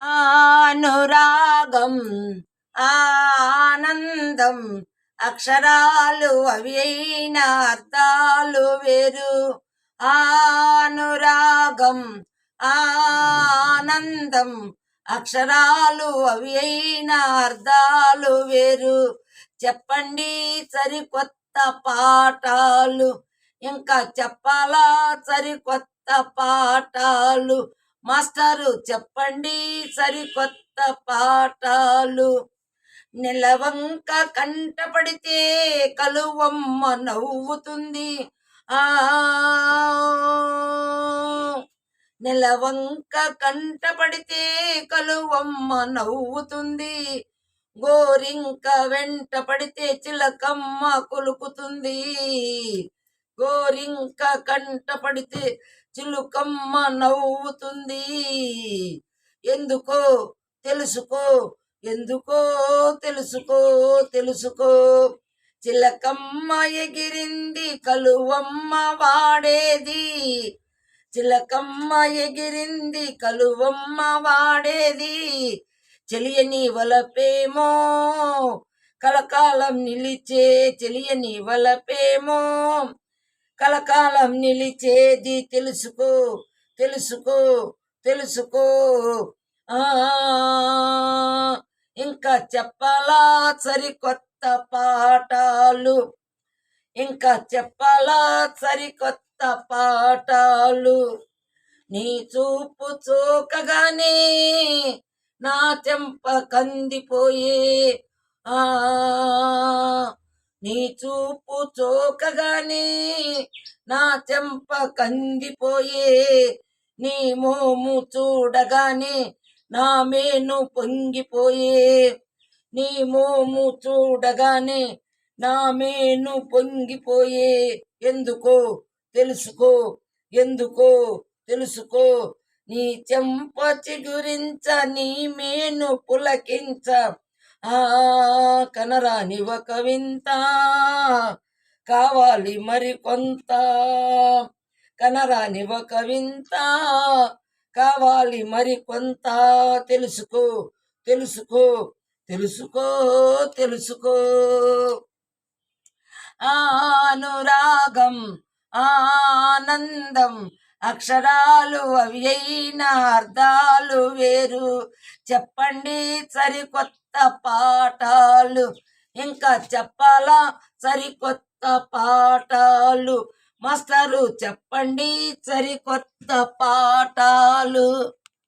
అనురాగం ఆనందం అక్షరాలు అవి అయిన అర్థాలు వేరు. అనురాగం ఆనందం అక్షరాలు అవి అయిన అర్థాలు వేరు. చెప్పండి సరికొత్త పాఠాలు, ఇంకా చెప్పాలా సరికొత్త పాఠాలు. మాస్టరు చెప్పండి సరికొత్త పాఠాలు. నెలవంక కంటపడితే కలువమ్మ నవ్వుతుంది. ఆ నెలవంక కంటపడితే కలువమ్మ నవ్వుతుంది. గోరింక వెంట పడితే చిలకమ్మ కులుకుతుంది. గోరింక కంట పడితే చిలుకమ్మ నవ్వుతుంది. ఎందుకో తెలుసుకో, ఎందుకో తెలుసుకో, తెలుసుకో. చిలకమ్మ ఎగిరింది కలువమ్మ వాడేది. చిలకమ్మ ఎగిరింది కలువమ్మ వాడేది. చెలియని వలపేమో కలకాలం నిలిచే, చెలియని వలపేమో కలకాలం నిలిచేది. తెలుసుకో, తెలుసుకో, తెలుసుకో. ఇంకా చెప్పాలా సరికొత్త పాఠాలు, ఇంకా చెప్పాలా సరికొత్త పాఠాలు. నీ చూపు చూకగానే నా చెంప కందిపోయే. నీ చూపు చూకగానే నా చెంప కందిపోయే. నీ మోము చూడగానే నా మేను పొంగిపోయే. నీ మోము చూడగానే నా మేను పొంగిపోయే. ఎందుకో తెలుసుకో, ఎందుకో తెలుసుకో. నీ చెంప చిగురించ, నీ మేను పులకించ, కనరాని ఒక వింత కావాలి మరికొంత. కనరాని ఒక వింత కావాలి మరికొంత. తెలుసుకో, తెలుసుకో, తెలుసుకో, తెలుసుకో. అనురాగం ఆనందం అక్షరాలు అవి అయిన అర్థాలు వేరు. చెప్పండి సరికొత్త పాఠాలు, ఇంకా చెప్పాలా సరికొత్త పాఠాలు. మాస్టరు చెప్పండి సరికొత్త పాఠాలు.